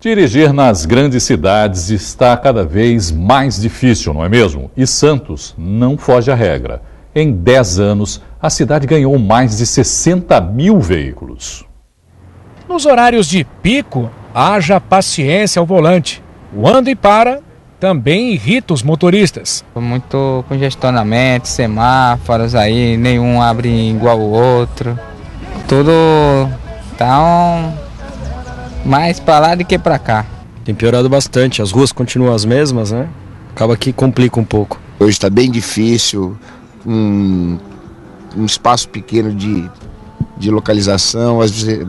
Dirigir nas grandes cidades está cada vez mais difícil, não é mesmo? E Santos não foge à regra. Em 10 anos, a cidade ganhou mais de 60 mil veículos. Nos horários de pico, haja paciência ao volante. O anda e para também irrita os motoristas. Muito congestionamento, semáforos aí, nenhum abre igual o outro. Tudo tá mais para lá do que para cá. Tem piorado bastante, as ruas continuam as mesmas, né? Acaba que complica um pouco. Hoje está bem difícil, um espaço pequeno de localização,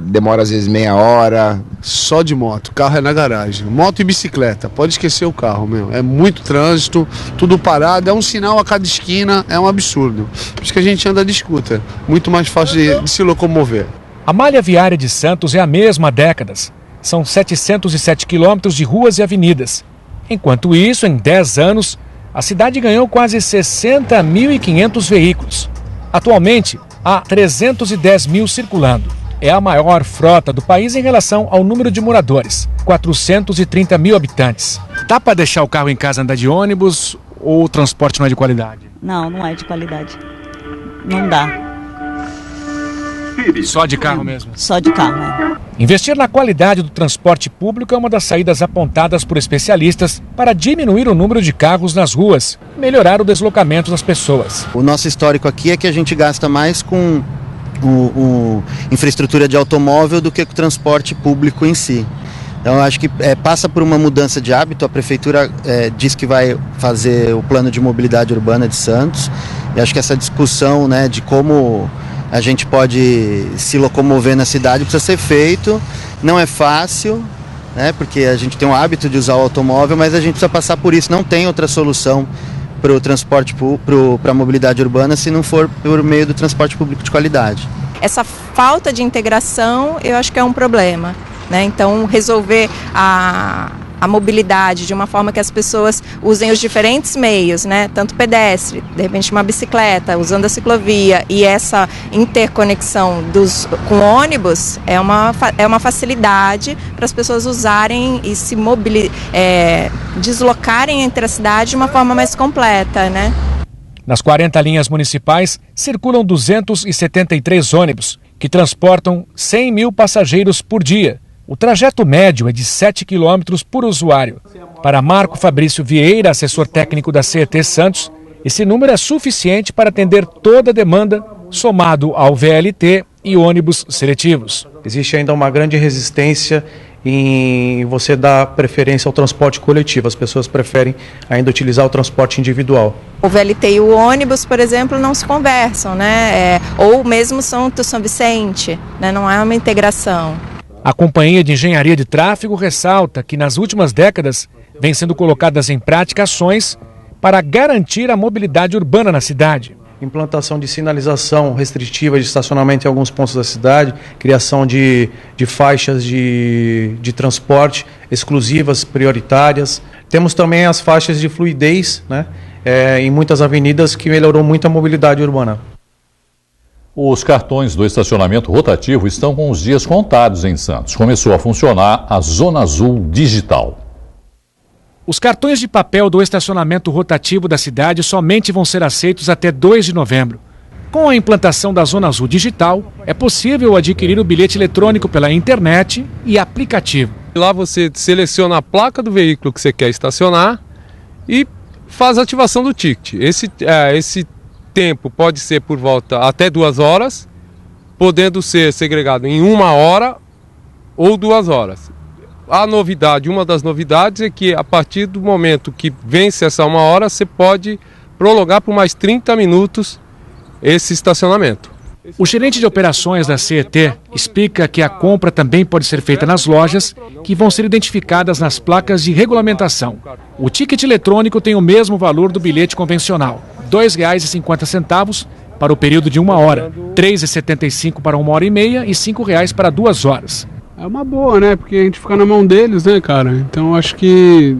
demora às vezes meia hora. Só de moto, carro é na garagem. Moto e bicicleta, pode esquecer o carro, meu. É muito trânsito, tudo parado, é um sinal a cada esquina, é um absurdo. Por isso que a gente anda de scooter, muito mais fácil de se locomover. A malha viária de Santos é a mesma há décadas. São 707 quilômetros de ruas e avenidas. Enquanto isso, em 10 anos, a cidade ganhou quase 60.500 veículos. Atualmente, há 310 mil circulando. É a maior frota do país em relação ao número de moradores, 430 mil habitantes. Dá para deixar o carro em casa andar de ônibus ou o transporte não é de qualidade? Não, não é de qualidade. Não dá. Só de carro mesmo? Só de carro, né? Investir na qualidade do transporte público é uma das saídas apontadas por especialistas para diminuir o número de carros nas ruas e melhorar o deslocamento das pessoas. O nosso histórico aqui é que a gente gasta mais com infraestrutura de automóvel do que com o transporte público em si. Então, eu acho que passa por uma mudança de hábito. A Prefeitura diz que vai fazer o plano de mobilidade urbana de Santos. E acho que essa discussão, né, de como a gente pode se locomover na cidade precisa ser feito. Não é fácil, né, porque a gente tem o hábito de usar o automóvel, mas a gente precisa passar por isso. Não tem outra solução para o transporte, para a mobilidade urbana, se não for por meio do transporte público de qualidade. Essa falta de integração eu acho que é um problema, né? Então, resolver a mobilidade de uma forma que as pessoas usem os diferentes meios, né? Tanto pedestre, de repente uma bicicleta, usando a ciclovia, e essa interconexão com ônibus é uma facilidade para as pessoas usarem e se deslocarem entre a cidade de uma forma mais completa, né? Nas 40 linhas municipais circulam 273 ônibus, que transportam 100 mil passageiros por dia. O trajeto médio é de 7 quilômetros por usuário. Para Marco Fabrício Vieira, assessor técnico da CET Santos, esse número é suficiente para atender toda a demanda, somado ao VLT e ônibus seletivos. Existe ainda uma grande resistência em você dar preferência ao transporte coletivo. As pessoas preferem ainda utilizar o transporte individual. O VLT e o ônibus, por exemplo, não se conversam, né? Ou mesmo São Vicente, né? Não há uma integração. A Companhia de Engenharia de Tráfego ressalta que nas últimas décadas vem sendo colocadas em prática ações para garantir a mobilidade urbana na cidade. Implantação de sinalização restritiva de estacionamento em alguns pontos da cidade, criação de faixas de transporte exclusivas, prioritárias. Temos também as faixas de fluidez, né, em muitas avenidas, que melhorou muito a mobilidade urbana. Os cartões do estacionamento rotativo estão com os dias contados em Santos. Começou a funcionar a Zona Azul Digital. Os cartões de papel do estacionamento rotativo da cidade somente vão ser aceitos até 2 de novembro. Com a implantação da Zona Azul Digital, é possível adquirir o bilhete eletrônico pela internet e aplicativo. Lá você seleciona a placa do veículo que você quer estacionar e faz a ativação do ticket. Esse tempo pode ser por volta até 2 horas, podendo ser segregado em 1 hora ou 2 horas. Uma das novidades é que a partir do momento que vence essa 1 hora, você pode prolongar por mais 30 minutos esse estacionamento. O gerente de operações da CET explica que a compra também pode ser feita nas lojas, que vão ser identificadas nas placas de regulamentação. O ticket eletrônico tem o mesmo valor do bilhete convencional, R$ 2,50 para o período de 1 hora, R$ 3,75 para 1 hora e meia e R$ 5,00 para 2 horas. É uma boa, né? Porque a gente fica na mão deles, né, cara? Então acho que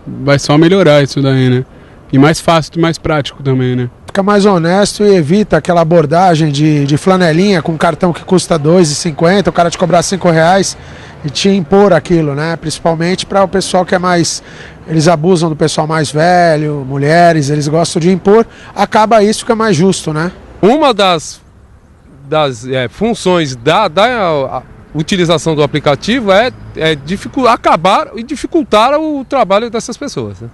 vai só melhorar isso daí, né? E mais fácil e mais prático também, né? Fica mais honesto e evita aquela abordagem de flanelinha com cartão que custa R$ 2,50, o cara te cobrar R$ 5,00. te impor aquilo, né? Principalmente para o pessoal que é mais... Eles abusam do pessoal mais velho, mulheres, eles gostam de impor. Acaba isso, fica mais justo, né? Uma das funções da utilização do aplicativo é acabar e dificultar o trabalho dessas pessoas, né?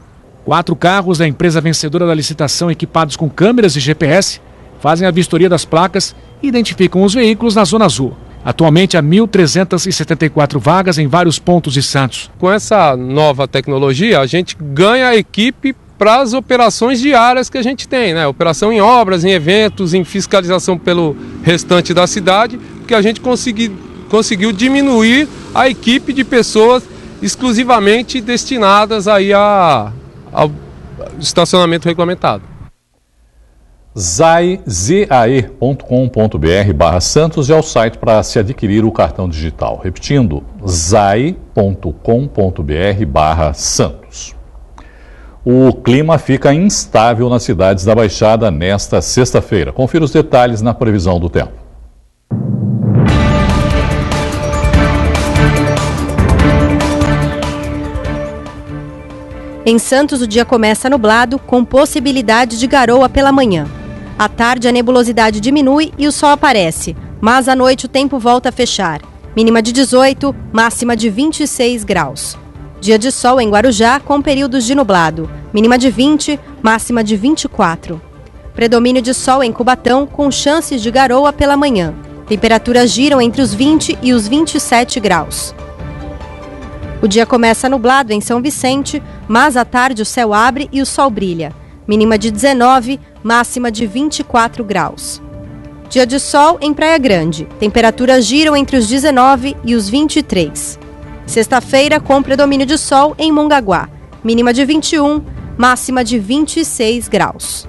4 carros da empresa vencedora da licitação, equipados com câmeras e GPS, fazem a vistoria das placas e identificam os veículos na Zona Azul. Atualmente há 1.374 vagas em vários pontos de Santos. Com essa nova tecnologia, a gente ganha equipe para as operações diárias que a gente tem, né? Operação em obras, em eventos, em fiscalização pelo restante da cidade, porque a gente conseguiu diminuir a equipe de pessoas exclusivamente destinadas aí ao estacionamento regulamentado. zae.com.br/Santos é o site para se adquirir o cartão digital. Repetindo, zae.com.br/Santos. O clima fica instável nas cidades da Baixada nesta sexta-feira. Confira os detalhes na previsão do tempo. Em Santos, o dia começa nublado, com possibilidade de garoa pela manhã. À tarde, a nebulosidade diminui e o sol aparece, mas à noite o tempo volta a fechar. Mínima de 18, máxima de 26 graus. Dia de sol em Guarujá, com períodos de nublado. Mínima de 20, máxima de 24. Predomínio de sol em Cubatão, com chances de garoa pela manhã. Temperaturas giram entre os 20 e os 27 graus. O dia começa nublado em São Vicente, mas à tarde o céu abre e o sol brilha. Mínima de 19, máxima de 24 graus. Dia de sol em Praia Grande. Temperaturas giram entre os 19 e os 23. Sexta-feira, com predomínio de sol em Mongaguá. Mínima de 21, máxima de 26 graus.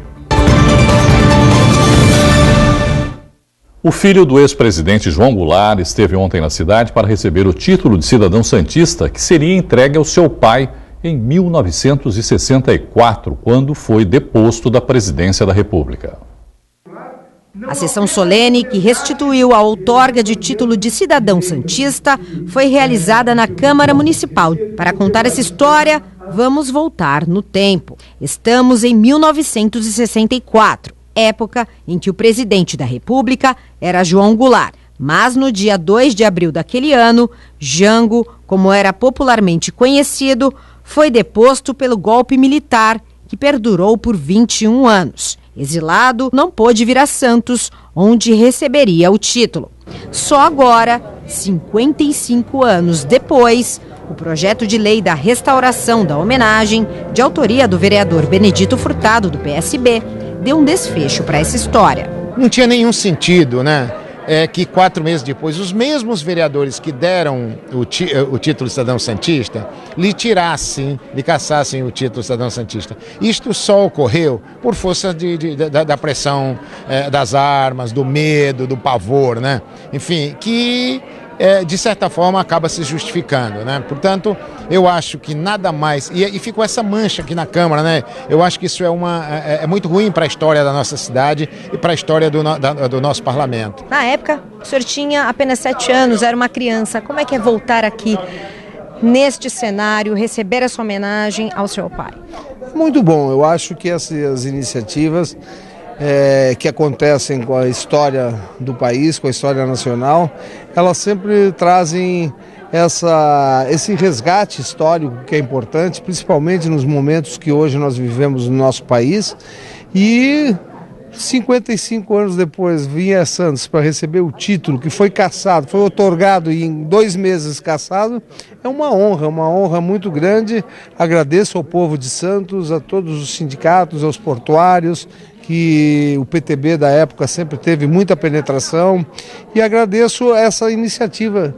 O filho do ex-presidente João Goulart esteve ontem na cidade para receber o título de cidadão santista que seria entregue ao seu pai em 1964, quando foi deposto da presidência da República. A sessão solene que restituiu a outorga de título de cidadão santista foi realizada na Câmara Municipal. Para contar essa história, vamos voltar no tempo. Estamos em 1964, época em que o presidente da República era João Goulart. Mas no dia 2 de abril daquele ano, Jango, como era popularmente conhecido, foi deposto pelo golpe militar que perdurou por 21 anos. Exilado, não pôde vir a Santos, onde receberia o título. Só agora, 55 anos depois, o projeto de lei da restauração da homenagem, de autoria do vereador Benedito Furtado, do PSB, deu um desfecho para essa história. Não tinha nenhum sentido, né? Que 4 meses depois, os mesmos vereadores que deram o título de cidadão santista, lhe cassassem o título de cidadão santista. Isto só ocorreu por força da pressão das armas, do medo, do pavor, né? Enfim, que de certa forma acaba se justificando, né? Portanto, eu acho que nada mais, e ficou essa mancha aqui na Câmara, né? Eu acho que isso é muito ruim para a história da nossa cidade e para a história do nosso parlamento. Na época, o senhor tinha apenas 7 anos, era uma criança. Como é que é voltar aqui neste cenário, receber essa homenagem ao seu pai? Muito bom, eu acho que essas iniciativas que acontecem com a história do país, com a história nacional, elas sempre trazem esse resgate histórico que é importante, principalmente nos momentos que hoje nós vivemos no nosso país. E 55 anos depois vinha a Santos para receber o título que foi cassado, foi outorgado e em 2 meses cassado, é uma honra muito grande. Agradeço ao povo de Santos, a todos os sindicatos, aos portuários, que o PTB da época sempre teve muita penetração, e agradeço essa iniciativa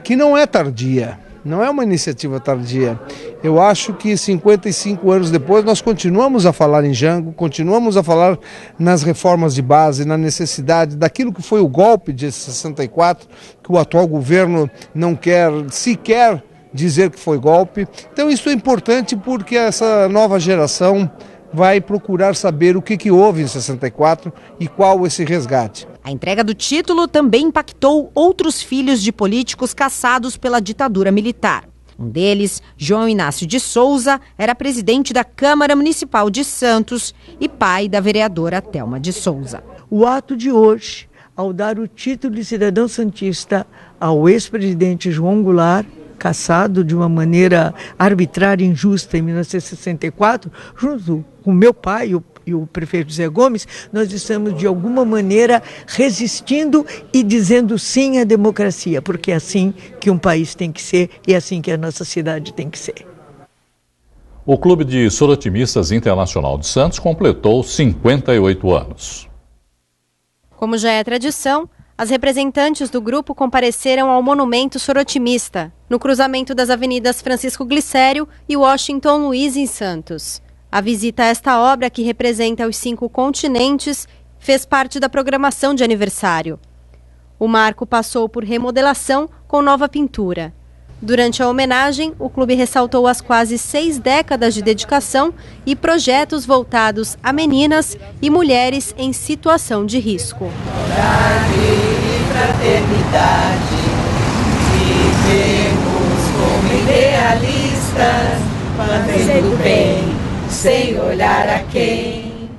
que não é tardia, não é uma iniciativa tardia. Eu acho que 55 anos depois nós continuamos a falar em Jango, continuamos a falar nas reformas de base, na necessidade daquilo que foi o golpe de 64, que o atual governo não quer sequer dizer que foi golpe. Então isso é importante porque essa nova geração vai procurar saber o que houve em 64 e qual esse resgate. A entrega do título também impactou outros filhos de políticos caçados pela ditadura militar. Um deles, João Inácio de Souza, era presidente da Câmara Municipal de Santos e pai da vereadora Thelma de Souza. O ato de hoje, ao dar o título de cidadão santista ao ex-presidente João Goulart, caçado de uma maneira arbitrária e injusta em 1964, junto com meu pai e o prefeito Zé Gomes, nós estamos de alguma maneira resistindo e dizendo sim à democracia, porque é assim que um país tem que ser e é assim que a nossa cidade tem que ser. O Clube de Sorotimistas Internacional de Santos completou 58 anos. Como já é tradição, as representantes do grupo compareceram ao Monumento Sorotimista, no cruzamento das avenidas Francisco Glicério e Washington Luiz, em Santos. A visita a esta obra, que representa os 5 continentes, fez parte da programação de aniversário. O marco passou por remodelação com nova pintura. Durante a homenagem, o clube ressaltou as quase 6 décadas de dedicação e projetos voltados a meninas e mulheres em situação de risco. Fraternidade, vivemos como idealistas, fazendo bem, sem olhar a quem.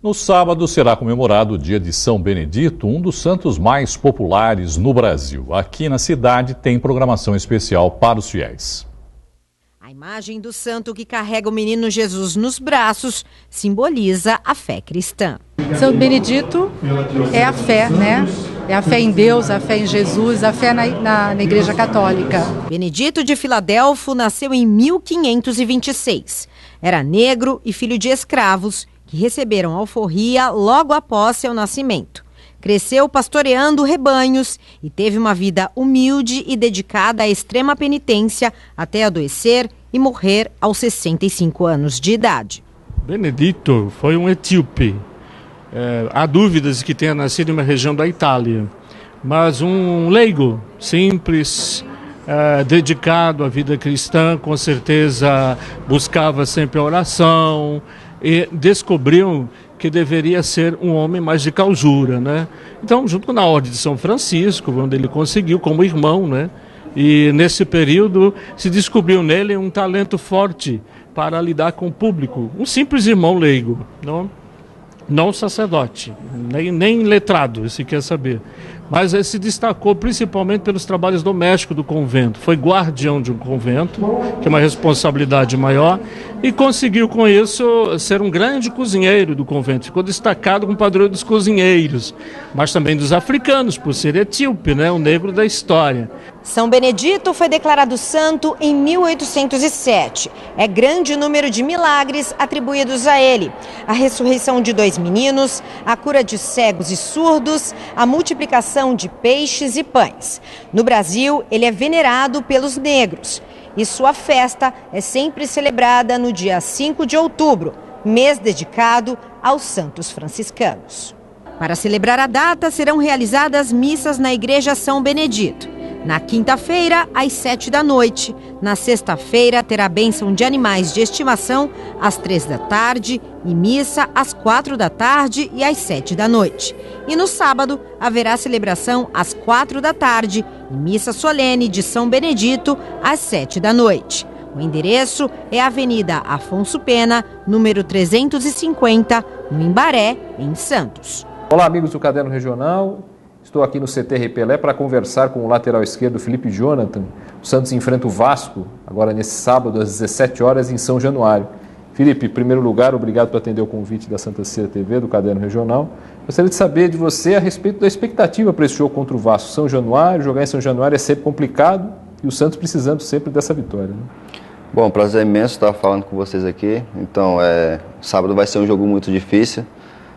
No sábado será comemorado o dia de São Benedito, um dos santos mais populares no Brasil. Aqui na cidade tem programação especial para os fiéis. A imagem do santo que carrega o menino Jesus nos braços simboliza a fé cristã. São Benedito é a fé, né? É a fé em Deus, a fé em Jesus, a fé na Igreja Católica. Benedito de Filadélfo nasceu em 1526. Era negro e filho de escravos que receberam alforria logo após seu nascimento. Cresceu pastoreando rebanhos e teve uma vida humilde e dedicada à extrema penitência até adoecer e morrer aos 65 anos de idade. Benedito foi um etíope. Há dúvidas de que tenha nascido em uma região da Itália, mas um leigo, simples, dedicado à vida cristã, com certeza buscava sempre a oração e descobriu que deveria ser um homem mais de clausura, né? Então, junto na Ordem de São Francisco, onde ele conseguiu como irmão, né? E nesse período se descobriu nele um talento forte para lidar com o público, um simples irmão leigo, não sacerdote, nem letrado, se quer saber. Mas ele se destacou principalmente pelos trabalhos domésticos do convento. Foi guardião de um convento, que é uma responsabilidade maior, e conseguiu com isso ser um grande cozinheiro do convento. Ficou destacado como padroeiro dos cozinheiros, mas também dos africanos, por ser etíope, né, o negro da história. São Benedito foi declarado santo em 1807. É grande o número de milagres atribuídos a ele. A ressurreição de 2 meninos, a cura de cegos e surdos, a multiplicação de peixes e pães. No Brasil, ele é venerado pelos negros e sua festa é sempre celebrada no dia 5 de outubro, mês dedicado aos santos franciscanos. Para celebrar a data, serão realizadas missas na Igreja São Benedito. Na quinta-feira, às 7 da noite. Na sexta-feira, terá bênção de animais de estimação às 3 da tarde e missa às 4 da tarde e às 7 da noite. E no sábado, haverá celebração às 4 da tarde e missa solene de São Benedito às 7 da noite. O endereço é a Avenida Afonso Pena, número 350, no Imbaré, em Santos. Olá, amigos do Caderno Regional. Estou aqui no CT Pelé para conversar com o lateral esquerdo Felipe Jonathan. O Santos enfrenta o Vasco, agora nesse sábado, às 17 horas, em São Januário. Felipe, em primeiro lugar, obrigado por atender o convite da Santa Ceia TV, do Caderno Regional. Gostaria de saber de você a respeito da expectativa para esse jogo contra o Vasco. São Januário, jogar em São Januário é sempre complicado e o Santos precisando sempre dessa vitória, né? Bom, prazer imenso estar falando com vocês aqui. Então, sábado vai ser um jogo muito difícil.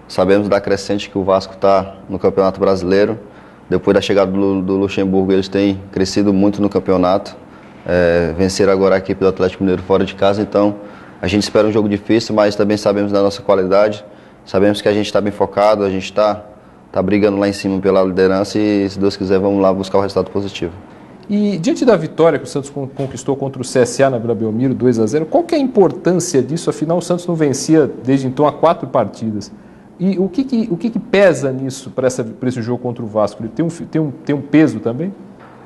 Sabemos da crescente que o Vasco está no Campeonato Brasileiro. Depois da chegada do Luxemburgo, eles têm crescido muito no campeonato. Venceram agora a equipe do Atlético Mineiro fora de casa. Então, a gente espera um jogo difícil, mas também sabemos da nossa qualidade. Sabemos que a gente está bem focado, a gente está brigando lá em cima pela liderança e, se Deus quiser, vamos lá buscar o resultado positivo. E diante da vitória que o Santos conquistou contra o CSA na Vila Belmiro, 2-0, qual que é a importância disso? Afinal, o Santos não vencia desde então há 4 partidas. E o que pesa nisso para esse jogo contra o Vasco? Ele tem um peso também?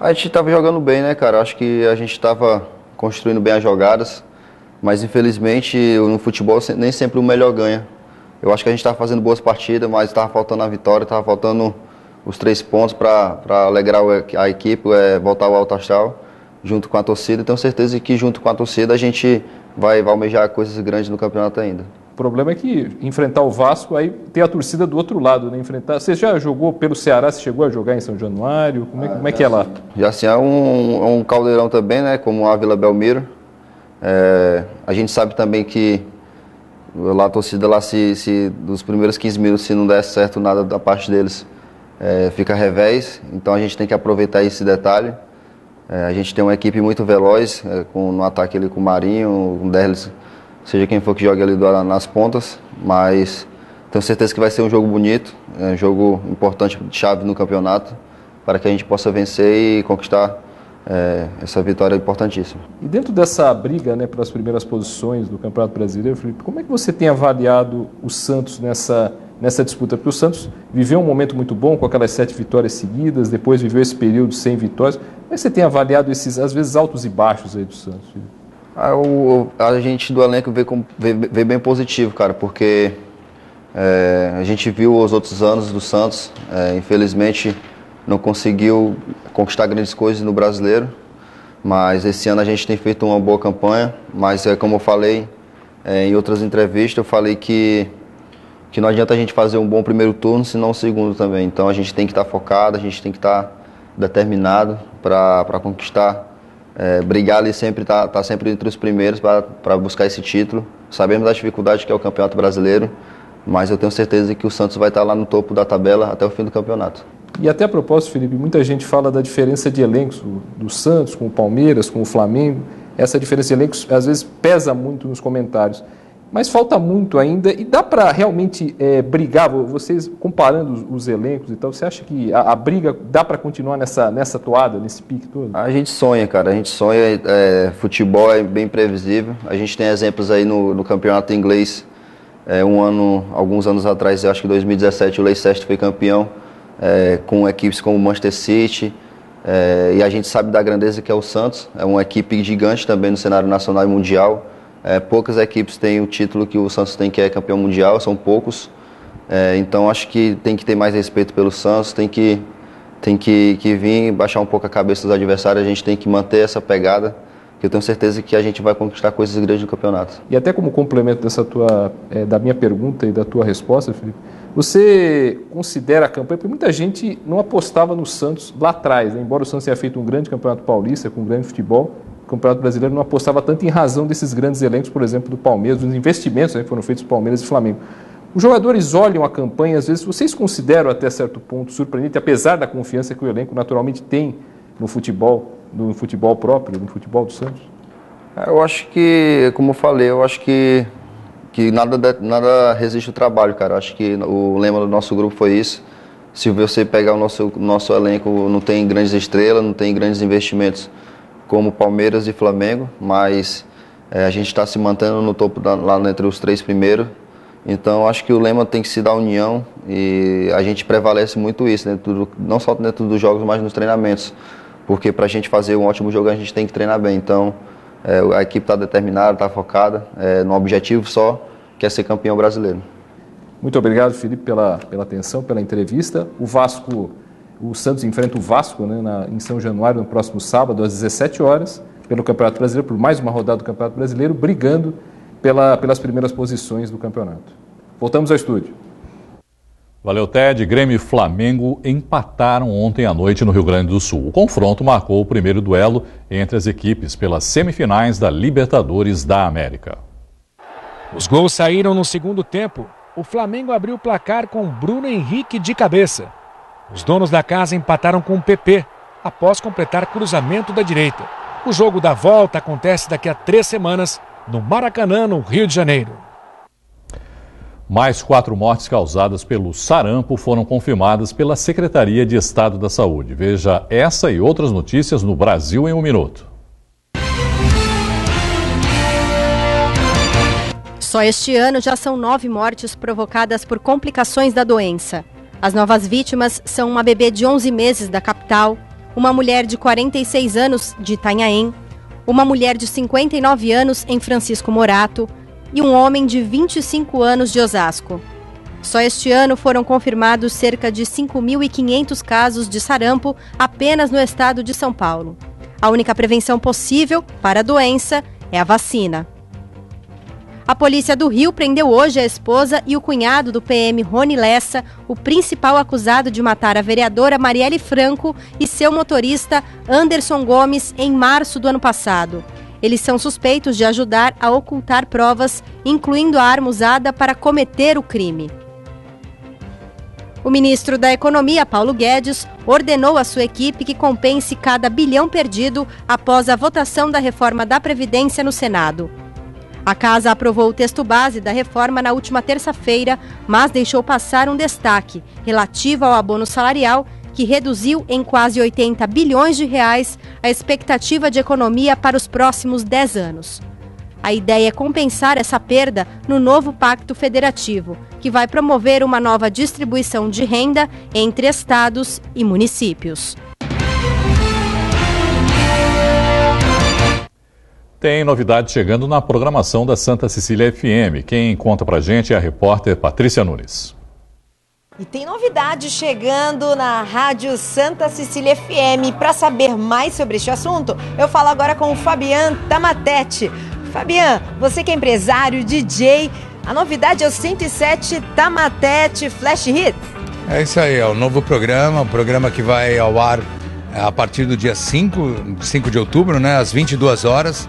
A gente estava jogando bem, né, cara? Acho que a gente estava construindo bem as jogadas, mas infelizmente no futebol nem sempre o melhor ganha. Eu acho que a gente estava fazendo boas partidas, mas estava faltando a vitória, estava faltando os 3 pontos para alegrar a equipe, voltar ao alto astral junto com a torcida. Tenho certeza que junto com a torcida a gente vai almejar coisas grandes no campeonato ainda. O problema é que enfrentar o Vasco, aí tem a torcida do outro lado, né? Você já jogou pelo Ceará, você chegou a jogar em São Januário? Como é que é lá? Já assim, é um caldeirão também, né? Como a Vila Belmiro. A gente sabe também que lá a torcida, lá, se dos primeiros 15 minutos, se não der certo nada da parte deles, fica revés. Então a gente tem que aproveitar esse detalhe. A gente tem uma equipe muito veloz, no ataque ali com o Marinho, com o Derlis, seja quem for que jogue ali nas pontas, mas tenho certeza que vai ser um jogo bonito, um jogo importante, chave no campeonato, para que a gente possa vencer e conquistar essa vitória importantíssima. E dentro dessa briga, né, pelas primeiras posições do Campeonato Brasileiro, Felipe, como é que você tem avaliado o Santos nessa disputa? Porque o Santos viveu um momento muito bom com aquelas 7 vitórias seguidas, depois viveu esse período sem vitórias. Como é que você tem avaliado esses, às vezes, altos e baixos aí do Santos, Felipe? A gente do elenco vê bem positivo, cara, porque a gente viu os outros anos do Santos, infelizmente não conseguiu conquistar grandes coisas no Brasileiro, mas esse ano a gente tem feito uma boa campanha, mas como eu falei em outras entrevistas, eu falei que não adianta a gente fazer um bom primeiro turno, senão um segundo também. Então a gente tem que estar focado, a gente tem que estar determinado para conquistar, brigar ali sempre, tá sempre entre os primeiros para buscar esse título. Sabemos da dificuldade que é o Campeonato Brasileiro, mas eu tenho certeza que o Santos vai estar lá no topo da tabela até o fim do campeonato. E até a propósito, Felipe, muita gente fala da diferença de elencos do Santos com o Palmeiras, com o Flamengo. Essa diferença de elencos às vezes pesa muito nos comentários. Mas falta muito ainda e dá para realmente brigar, vocês comparando os elencos e tal, você acha que a briga dá para continuar nessa toada, nesse pique todo? A gente sonha, cara, a gente sonha, futebol é bem previsível, a gente tem exemplos aí no campeonato inglês, alguns anos atrás, eu acho que em 2017 o Leicester foi campeão, com equipes como o Manchester City, e a gente sabe da grandeza que é o Santos, é uma equipe gigante também no cenário nacional e mundial. Poucas equipes têm o título que o Santos tem, que é campeão mundial, são poucos. Então acho que tem que ter mais respeito pelo Santos, tem que vir baixar um pouco a cabeça dos adversários, a gente tem que manter essa pegada, que eu tenho certeza que a gente vai conquistar coisas grandes no campeonato. E até como complemento da minha pergunta e da tua resposta, Felipe, você considera a campanha, porque muita gente não apostava no Santos lá atrás, né? Embora o Santos tenha feito um grande campeonato paulista, com um grande futebol, o Campeonato Brasileiro não apostava tanto em razão desses grandes elencos, por exemplo, do Palmeiras, dos investimentos que foram feitos do Palmeiras e Flamengo. Os jogadores olham a campanha, às vezes, vocês consideram até certo ponto surpreendente, apesar da confiança que o elenco naturalmente tem no futebol próprio, no futebol do Santos? Eu acho que, como eu falei, que nada resiste ao trabalho, cara. Eu acho que o lema do nosso grupo foi isso. Se você pegar o nosso elenco, não tem grandes estrelas, não tem grandes investimentos como Palmeiras e Flamengo, mas a gente está se mantendo no topo, lá entre os 3 primeiros. Então acho que o lema tem que se dar união e a gente prevalece muito isso, não só dentro dos jogos, mas nos treinamentos. Porque para a gente fazer um ótimo jogo a gente tem que treinar bem. Então a equipe está determinada, está focada no objetivo só, que é ser campeão brasileiro. Muito obrigado, Felipe, pela atenção, pela entrevista. O Santos enfrenta o Vasco, né, em São Januário, no próximo sábado, às 17 horas, pelo Campeonato Brasileiro, por mais uma rodada do Campeonato Brasileiro, brigando pelas primeiras posições do campeonato. Voltamos ao estúdio. Valeu, Ted. Grêmio e Flamengo empataram ontem à noite no Rio Grande do Sul. O confronto marcou o primeiro duelo entre as equipes pelas semifinais da Libertadores da América. Os gols saíram no segundo tempo. O Flamengo abriu o placar com Bruno Henrique de cabeça. Os donos da casa empataram com o PP, após completar cruzamento da direita. O jogo da volta acontece daqui a 3 semanas, no Maracanã, no Rio de Janeiro. Mais 4 mortes causadas pelo sarampo foram confirmadas pela Secretaria de Estado da Saúde. Veja essa e outras notícias no Brasil em 1 minuto. Só este ano já são 9 mortes provocadas por complicações da doença. As novas vítimas são uma bebê de 11 meses da capital, uma mulher de 46 anos de Itanhaém, uma mulher de 59 anos em Francisco Morato e um homem de 25 anos de Osasco. Só este ano foram confirmados cerca de 5.500 casos de sarampo apenas no estado de São Paulo. A única prevenção possível para a doença é a vacina. A polícia do Rio prendeu hoje a esposa e o cunhado do PM Rony Lessa, o principal acusado de matar a vereadora Marielle Franco e seu motorista Anderson Gomes em março do ano passado. Eles são suspeitos de ajudar a ocultar provas, incluindo a arma usada para cometer o crime. O ministro da Economia, Paulo Guedes, ordenou à sua equipe que compense cada bilhão perdido após a votação da reforma da Previdência no Senado. A Casa aprovou o texto base da reforma na última terça-feira, mas deixou passar um destaque relativo ao abono salarial, que reduziu em quase 80 bilhões de reais a expectativa de economia para os próximos 10 anos. A ideia é compensar essa perda no novo Pacto Federativo, que vai promover uma nova distribuição de renda entre estados e municípios. Tem novidade chegando na programação da Santa Cecília FM. Quem conta pra gente é a repórter Patrícia Nunes. E tem novidade chegando na Rádio Santa Cecília FM. Para saber mais sobre este assunto, eu falo agora com o Fabian Tamatete. Fabian, você que é empresário, DJ, a novidade é o 107 Tamatete Flash Hits. É isso aí, é o novo programa, um programa que vai ao ar a partir do dia 5 de outubro, né, às 22 horas,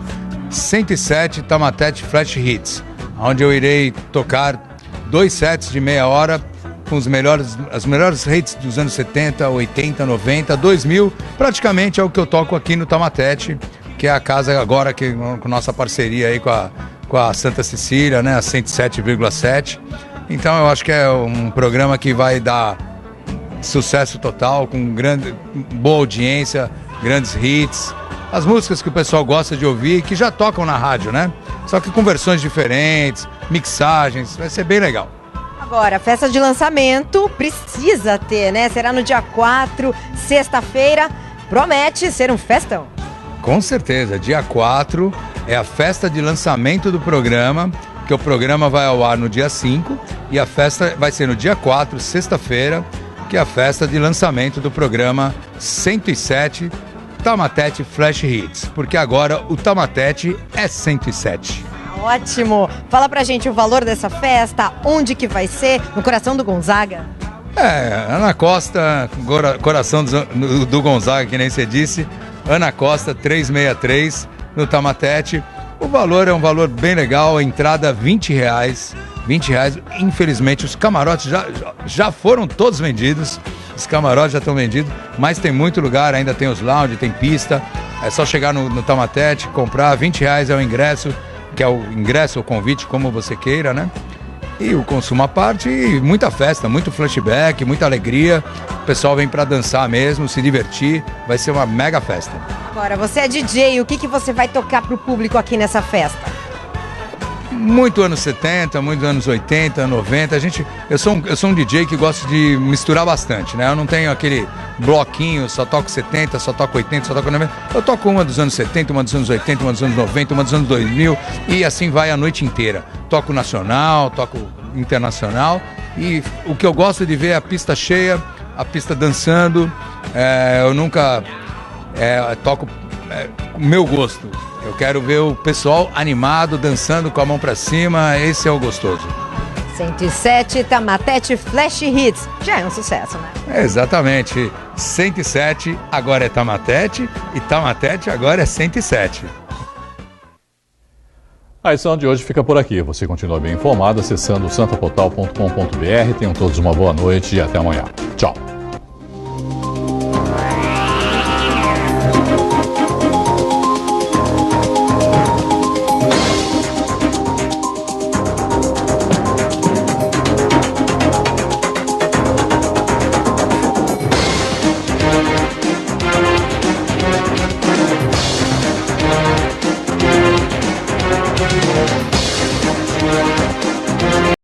107 Tamatete Flash Hits, onde eu irei tocar 2 sets de meia hora com as melhores hits dos anos 70, 80, 90, 2000, praticamente é o que eu toco aqui no Tamatete, que é a casa agora que, com nossa parceria aí com a Santa Cecília, né, a 107,7. Então eu acho que é um programa que vai dar sucesso total, com boa audiência, grandes hits, as músicas que o pessoal gosta de ouvir, que já tocam na rádio, né? Só que com versões diferentes, mixagens, vai ser bem legal. Agora, festa de lançamento precisa ter, né? Será no dia 4, sexta-feira, promete ser um festão. Com certeza, dia 4 é a festa de lançamento do programa, que o programa vai ao ar no dia 5 e a festa vai ser no dia 4, sexta-feira, que é a festa de lançamento do programa 107 Tamatete Flash Hits, porque agora o Tamatete é 107. Ótimo! Fala pra gente o valor dessa festa, onde que vai ser, no coração do Gonzaga? Ana Costa, coração do Gonzaga, que nem você disse, Ana Costa 363 no Tamatete. O valor é um valor bem legal, a entrada R$20. R$20, infelizmente os camarotes já foram todos vendidos, os camarotes já estão vendidos, mas tem muito lugar, ainda tem os lounge, tem pista, é só chegar no Tamatete, comprar, R$20 é o ingresso, que é o ingresso, o convite, como você queira, né? E o consumo à parte, e muita festa, muito flashback, muita alegria, o pessoal vem para dançar mesmo, se divertir, vai ser uma mega festa. Agora, você é DJ, o que você vai tocar pro público aqui nessa festa? Muito anos 70, muito anos 80, 90. Eu sou um DJ que gosta de misturar bastante, né? Eu não tenho aquele bloquinho, só toco 70, só toco 80, só toco 90. Eu toco uma dos anos 70, uma dos anos 80, uma dos anos 90, uma dos anos 2000 e assim vai a noite inteira. Toco nacional, toco internacional e o que eu gosto de ver é a pista cheia, a pista dançando. Eu nunca toco com o meu gosto. Eu quero ver o pessoal animado, dançando com a mão pra cima, esse é o gostoso. 107 Tamatete Flash Hits, já é um sucesso, né? Exatamente, 107 agora é Tamatete e Tamatete agora é 107. A edição de hoje fica por aqui. Você continua bem informado acessando santaportal.com.br. Tenham todos uma boa noite e até amanhã. Tchau.